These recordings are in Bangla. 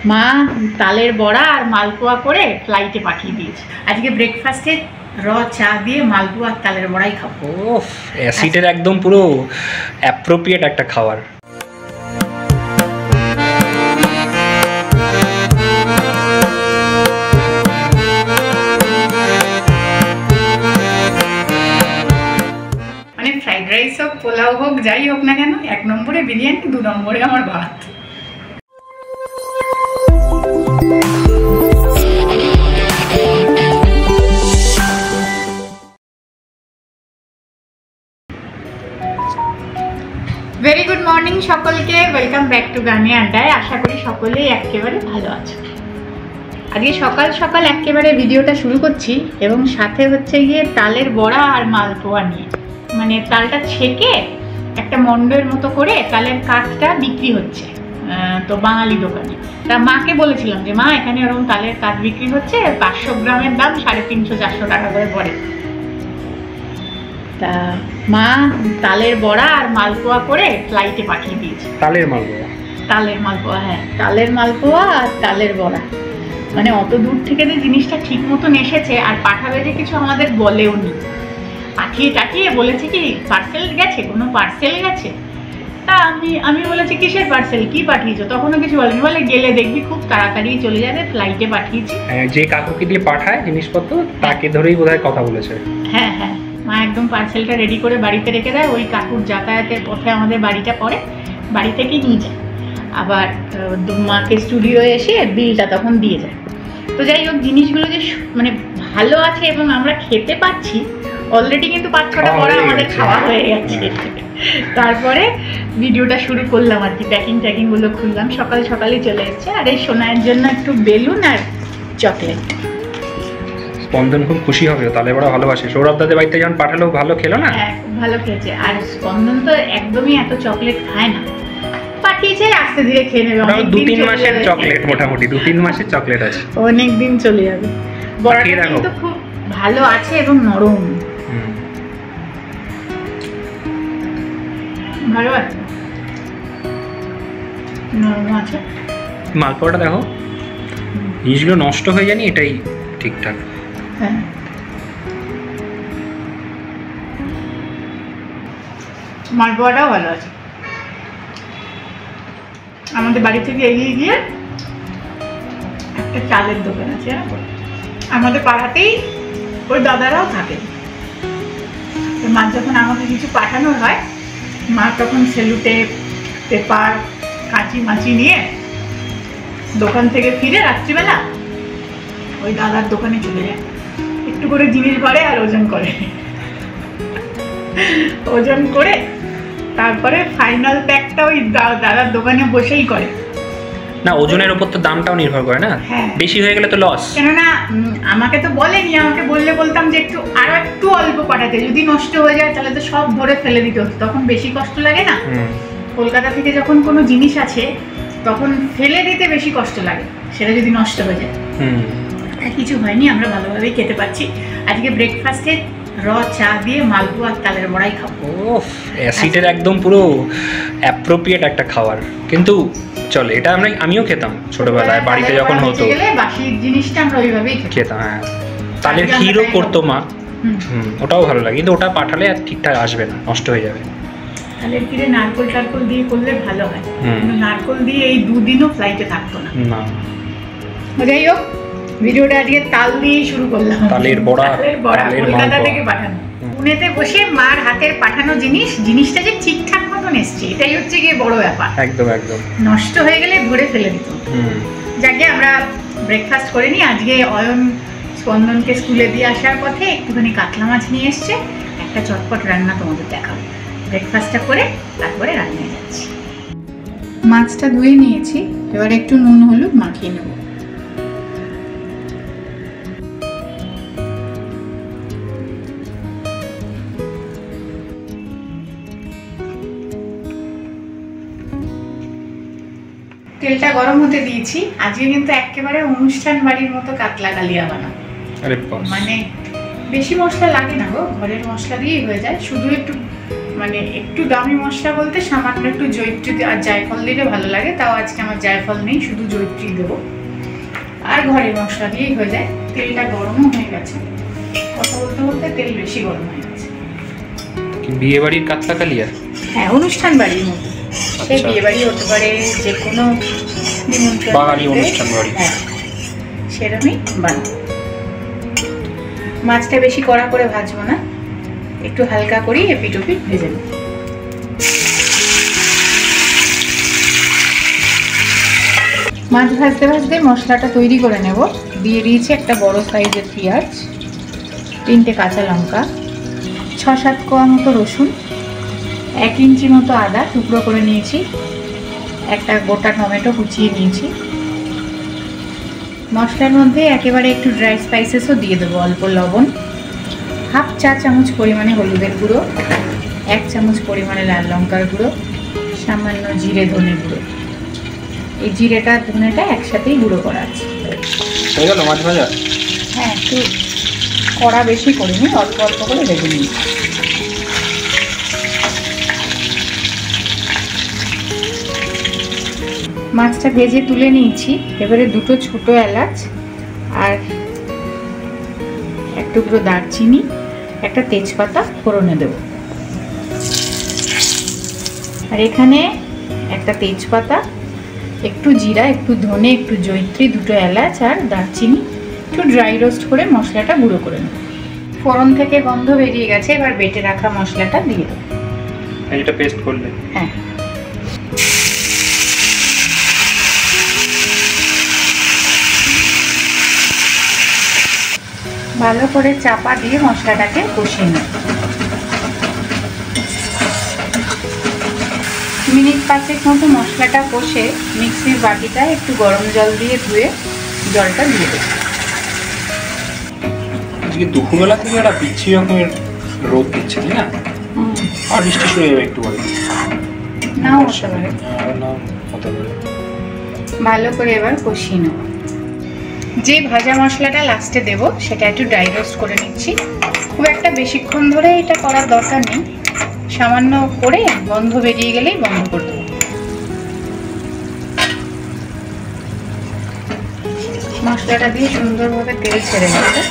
মা তালের বড়া আর মালপোয়া করে ফ্লাইটে পাঠিয়ে দিয়েছে। আজকে ব্রেকফাস্টে র চা দিয়ে মালপোয়া আর তালের বড়াই খাবো। ওফ, অ্যাসিডের একদম পুরো অ্যাপ্রোপ্রিয়েট একটা খাবার। মানে ফ্রাইড রাইস হোক, পোলাও হোক, যাই হোক না কেন, 1 নম্বরে বিরিয়ানি, 2 নম্বরে আমার ভাত। ভেরি গুড মর্নিং সকলকে, ওয়েলকাম ব্যাক টু গানে আড্ডায়। আশা করি সকলেই একেবারে ভালো আছে। আজকে সকাল সকাল একেবারে ভিডিওটা শুরু করছি এবং সাথে হচ্ছে গিয়ে তালের বড়া আর মালপোয়া নিয়ে। মানে তালটা ছেঁকে একটা মন্ডের মতো করে তালের কাঠটা বিক্রি হচ্ছে তো বাঙালি দোকানে। তা মাকে বলেছিলাম যে মা এখানে ওরকম তালের কাঠ বিক্রি হচ্ছে, 500 গ্রামের দাম 350-400 টাকা করে পড়ে। তা মা তালের বড়া আর মালপোয়া করে ফ্লাইটে পাঠিয়ে দিয়েছে। তালের মালপোয়া? তালের মালপোয়া, হ্যাঁ, তালের মালপোয়া আর তালের বড়া। মানে অত দূর থেকে যে জিনিসটা ঠিক মতন এসেছে, আর পাঠাবে যে কিছু আমাদের বলেও নি। পাঠিয়ে বলেছে কি পার্সেল গেছে, কোনো পার্সেল গেছে। তা আমি বলেছি কিসের পার্সেল, কি পাঠিয়েছো? তখনও কিছু বলেনি, বলে গেলে দেখবি খুব তাড়াতাড়ি চলে যাবে, ফ্লাইটে পাঠিয়েছি। যে কাকুকে দিয়ে পাঠায় জিনিসপত্র তাকে ধরেই বোধহয় কথা বলেছে। হ্যাঁ হ্যাঁ, মা একদম পার্সেলটা রেডি করে বাড়িতে রেখে দেয়। ওই কাকুর যাতায়াতের পথে আমাদের বাড়িটা পড়ে, বাড়ি থেকে নিয়ে যায়। আবার মাকে স্টুডিও এসে বিলটা তখন দিয়ে যায়। তো যাই হোক, জিনিসগুলো যে মানে ভালো আছে এবং আমরা খেতে পাচ্ছি, অলরেডি কিন্তু 5-6টা বড়া আমাদের খাওয়া হয়ে গেছে। তারপরে ভিডিওটা শুরু করলাম আর কি, প্যাকিংগুলো খুললাম। সকালে চলে এসছে। আর এই সোনার জন্য একটু বেলুন আর চকলেট। স্পন্দন খুব খুশি হবে, তালে বড়া ভালোবাসে। সৌরভ দাদের বাড়িতে যখন পাঠালো ভালো খেলো না? হ্যাঁ, খুব ভালো খেয়েছে। আর স্পন্দন তো একদমই এত চকলেট খায় না, পাঠিয়েছে আস্তে ধীরে খেয়ে নেবে। 2-3 মাসের চকলেট, মোটামুটি 2-3 মাসের চকলেট আছে, অনেক দিন চলে যাবে। বড়াটা কিন্তু খুব ভালো আছে এবং নরম, ভালো আছে, নরম আছে। মালপোয়াটা দেখো, জিনিসগুলো নষ্ট হয়ে যায়নি, এটাই ঠিকঠাক। হ্যাঁ, মালপোয়াটাও ভালো আছে। আমাদের বাড়ি থেকে এগিয়ে গিয়ে একটা চালের দোকান আছে, আমাদের পাড়াতেই ওই দাদারাও থাকে। মা যখন আমাকে কিছু পাঠানোর হয়, মা তখন সেলুটেপ, পেপার, কাঁচি মাচি নিয়ে দোকান থেকে ফিরে রাত্রিবেলা ওই দাদার দোকানে চলে যায়, একটু করে জিনিস ভরে আর ওজন করে তারপরে ফাইনাল প্যাকটা ওই দাদার দোকানে বসেই করে। না, ওজনের উপর তো দামটাও নির্ভর করে না? বেশি হয়ে গেলে তো লস। কেননা আমাকে তো বলেনি, আমাকে বললে বলতাম যে আরো একটু অল্প পাঠাতে, যদি নষ্ট হয়ে যায় তাহলে তো সব ধরে ফেলে দিতে হতো, তখন বেশি কষ্ট লাগে না। কলকাতা থেকে যখন কোনো জিনিস আছে তখন ফেলে দিতে বেশি কষ্ট লাগে, সেটা যদি নষ্ট হয়ে যায়। কিছু হয়নি, আমরা ভালোভাবেই খেতে পাচ্ছি। আজকে ব্রেকফাস্টে র চা দিয়ে মালপোয়া আর তালের বড়াই খাবো। ওফ, অ্যাসিডের একদম পুরো অ্যাপ্রোপ্রিয়েট একটা খাবার। কিন্তু চলে, এটা আমিও খেতাম ছোটবেলায়, বাড়িতে যখন হতো। বাসি জিনিসটা আমরা ওইভাবেই খেতাম। হ্যাঁ, তালের ক্ষীরও করতো মা, ওটাও ভালো লাগে। কিন্তু ওটা পাঠালে আর ঠিকঠাক আসবে না, নষ্ট হয়ে যাবে। তালের ক্ষীরে নারকোল দিয়ে করলে ভালো হয়, কিন্তু নারকোল দিয়ে এই 2 দিনও ফ্লাইটে থাকতো না। যাই হোক, ভিডিওটা আজকে তাল দিয়েই শুরু করলাম। তালের বড়া কলকাতা থেকে পাঠানো, পুনেতে বসে মার হাতের পাঠানো জিনিসটা যে ঠিকঠাক মতন এসছে, এটাই হচ্ছে গিয়ে বড় ব্যাপার। একদম, নষ্ট হয়ে গেলে ভরে ফেলে দিত। যাকে আমরা ব্রেকফাস্ট করে নিই। আজকে অয়ন স্পন্দনকে স্কুলে দিয়ে আসার পথে একটুখানি কাতলা মাছ নিয়ে এসছে, একটা চটপট রান্না তোমাদের দেখাবো। ব্রেকফাস্টটা করে তারপরে রান্নায় যাচ্ছি। মাছটা ধুয়ে নিয়েছি, এবার একটু নুন হলুদ মাখিয়ে নেব। তেলটা গরম হতে দিয়েছি। আজকে কিন্তু একেবারে অনুষ্ঠান বাড়ির মতো কাতলা কালিয়া বানাবো। মানে বেশি মশলা লাগে না গো, ঘরের মশলা দিয়েই হয়ে যায়। শুধু একটু মানে একটু দামি মশলা বলতে সামান্য একটু জয়িত্রী আর জায়ফল দিলে ভালো লাগে, তাও আজকে আমার জায়ফল নেই, শুধু জয়িত্রী দেবো। আর ঘরের মশলা দিয়েই হয়ে যায়। তেলটা গরমও হয়ে গেছে, কথা বলতে বলতে তেল বেশি গরম হয়ে গেছে। বিয়ে বাড়ির কাতলা কালিয়া? হ্যাঁ, অনুষ্ঠান বাড়ির মতো। সে বিয়ে বাড়ি হতে পারে, যে কোনো বাঙালি অনুষ্ঠান বাড়ি, হ্যাঁ সেরকমই বানাবো। মাছটা বেশি কড়া করে ভাজবো না, একটু হালকা করেই এপিট ওপিট ভেজে নেব। মাছ ভাজতে ভাজতে মশলাটা তৈরি করে নেব। দিয়ে দিয়েছি একটা বড় সাইজের পেঁয়াজ, 3টে কাঁচা লঙ্কা, 6-7 কোয়া মতো রসুন, 1 ইঞ্চি মতো আদা টুকরো করে নিয়েছি, একটা গোটা টমেটো কুচিয়ে নিয়েছি। মশলার মধ্যে একেবারে একটু ড্রাই স্পাইসেসও দিয়ে দেবো, অল্প লবণ, 1/2 চা চামচ পরিমাণে হলুদের গুঁড়ো, 1 চামচ পরিমাণে লাল লঙ্কার গুঁড়ো, সামান্য জিরে ধনে গুঁড়ো। এই জিরেটা ধনেটা একসাথেই গুঁড়ো করা আছে। হয়ে গেল মাছ ভাজা? হ্যাঁ, একটু কড়া বেশি করিনি, অল্প অল্প করে ভেজে নিই। মাছটা ভেজে তুলে নিয়েছি। এবারে 2টো ছোট এলাচ আর 1 টুকরো দারচিনি, একটা তেজপাতা ফোড়নে দেব। আর এখানে একটা তেজপাতা, একটু জিরা, একটু ধনে, একটু জয়িত্রী, 2টো এলাচ আর দারচিনি একটু ড্রাই রোস্ট করে মশলাটা গুঁড়ো করে নেব। ফোড়ন থেকে গন্ধ বেরিয়ে গেছে, এবার বেটে রাখা মশলাটা দিয়ে দেবো। এটা পেস্ট করলে? হ্যাঁ। ভালো করে চাপা দিয়ে মশলাটাকে কষিয়ে নেব। মিনিট 5 মতো মশলাটা কষে মিক্সির বাটিটা একটু গরম জল দিয়ে ধুয়ে জলটা দিয়ে দেবো। আজকে দুপুরবেলা থেকে একটা বিচ্ছিরি রকমের রোদ দিচ্ছে, তাই না? আর বৃষ্টি শুরু হয়ে যাবে একটু পরে। নাও হতে পারে। ভালো করে এবার কষিয়ে নেব। যে ভাজা মশলাটা লাস্টে দেব সেটা একটু ড্রাই রোস্ট করে নিচ্ছি। খুব একটা বেশিক্ষণ ধরে এটা করার দরকার নেই, সামান্য করে গন্ধ বেরিয়ে গেলেই বন্ধ করে দেবো। মশলাটা দিয়ে সুন্দরভাবে তেল ছেড়ে গেছে।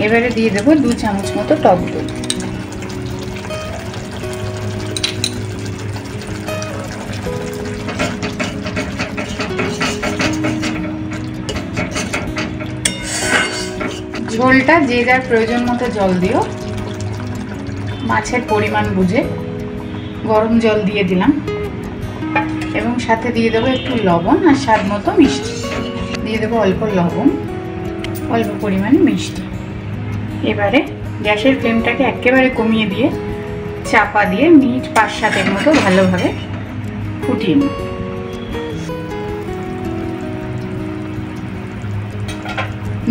এবারে দিয়ে দেবো 2 চামচ মতো টক দই। ঝোলটা যে যার প্রয়োজন মতো জল দিও, মাছের পরিমাণ বুঝে গরম জল দিয়ে দিলাম এবং সাথে দিয়ে দেবো একটু লবণ আর স্বাদ মতো মিষ্টি। দিয়ে দেবো অল্প লবণ, অল্প পরিমাণে মিষ্টি। এবারে গ্যাসের ফ্লেমটাকে একেবারে কমিয়ে দিয়ে চাপা দিয়ে মিনিট 5-7 মতো ভালোভাবে ফুটিয়ে নিই।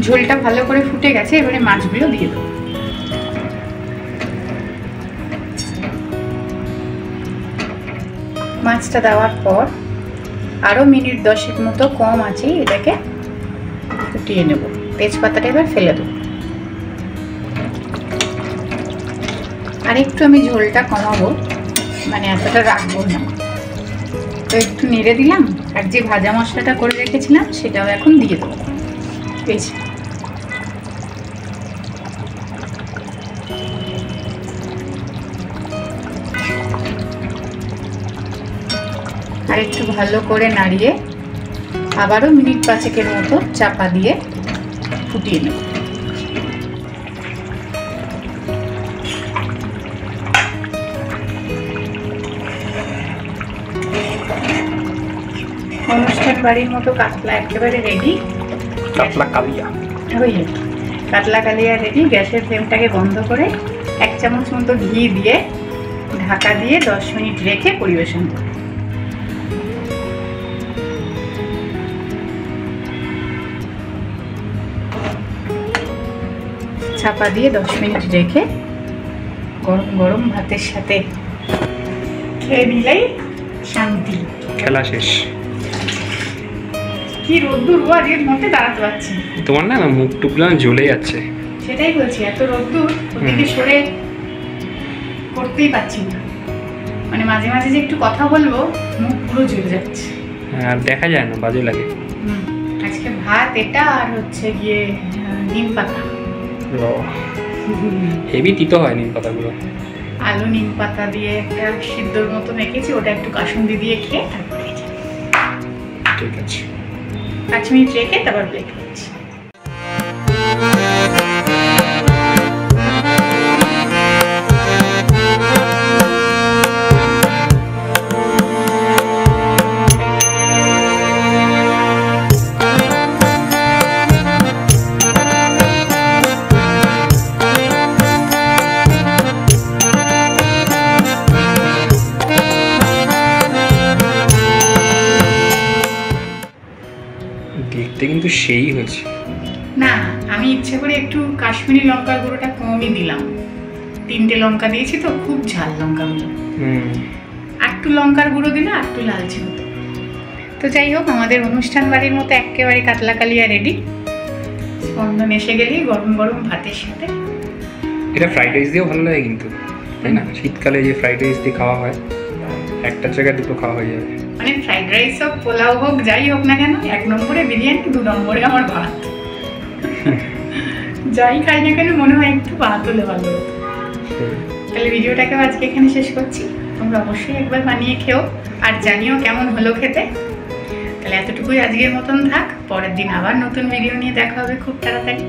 ঝোলটা ভালো করে ফুটে গেছে, এবারে মাছগুলো দিয়ে দেবো। মাছটা দেওয়ার পর আরও মিনিট 10 মতো কম আছে, এটাকে ফুটিয়ে নেব। তেজপাতাটা এবার ফেলে দেবো। আর একটু আমি ঝোলটা কমাবো, মানে এতটা রাখবো না, তো একটু নেড়ে দিলাম। আর যে ভাজা মশলাটা করে রেখেছিলাম সেটাও এখন দিয়ে দেবো। বেশ, আর একটু ভালো করে নাড়িয়ে আবারও মিনিট 5 মতো চাপা দিয়ে ফুটিয়ে নেব। অনুষ্ঠান বাড়ির মতো কাতলা একেবারে রেডি। কাতলা কালিয়া, ওই কাতলা কালিয়া রেডি। গ্যাসের ফ্লেমটাকে বন্ধ করে 1 চামচ মতো ঘি দিয়ে ঢাকা দিয়ে 10 মিনিট রেখে পরিবেশন করব। চাপা দিয়ে 10 মিনিট রেখে গরম গরম ভাতের সাথে খেয়ে নিলেই শান্তি। খেলা শেষ। কি রোদ্দুর, আজকের মধ্যে দাঁড়াতে পারছি। তোমার না মুখ টুকলা জ্বলে যাচ্ছে। সেটাই বলছি, এত রোদ্দুর ওদিকে সরে করতেই পারছি না, মানে মাঝে মাঝে যে একটু কথা বলবো মুখ পুরো জ্বলে যাচ্ছে, আর দেখা যায় না, বাজে লাগে। আজকে ভাত এটা আর হচ্ছে গিয়ে নিম পাতা, হেভি তিতো হয় নিম পাতাগুলো। আলু নিম পাতা দিয়ে একটা সিদ্ধর মতো মেখেছি, ওটা একটু কাসুন্দি দিয়ে খেয়ে তারপরে ঠিক আছে, 5 মিনিট রেখে তারপর প্লেট করছি। দেখতে কিন্তু সেই হয়েছে। না, আমি ইচ্ছে করে একটু কাশ্মীরি লঙ্কার গুঁড়োটা কমই দিলাম, 3টে লঙ্কা দিয়েছি তো, খুব ঝাল লঙ্কাগুলো। আর একটু লঙ্কার গুঁড়ো দিলে আর একটু লালচে হতো। তো যাই হোক, আমাদের অনুষ্ঠান বাড়ির মতো একেবারে কাতলা কালিয়া রেডি। স্পন্দন এসে গেলেই গরম গরম ভাতের সাথে। এটা ফ্রাইড রাইস দিয়েও ভালো লাগে কিন্তু, তাই না? শীতকালে যে ফ্রাইড রাইস দিয়ে খাওয়া হয়, একটা জায়গায় দুটো খাওয়া হয়ে যাবে। মানে ফ্রাইড রাইস হোক, পোলাও হোক, যাই হোক না কেন, 1 নম্বরে বিরিয়ানি, 2 নম্বরে আমার ভাত। যাই খাই না কেন মনে হয় একটু ভাত হলে ভালো হতো। তাহলে ভিডিওটাকে আজকে এখানে শেষ করছি। তোমরা অবশ্যই একবার বানিয়ে খেও আর জানিও কেমন হলো খেতে। তাহলে এতটুকুই আজকের মতন থাক, পরের দিন আবার নতুন ভিডিও নিয়ে দেখা হবে খুব তাড়াতাড়ি।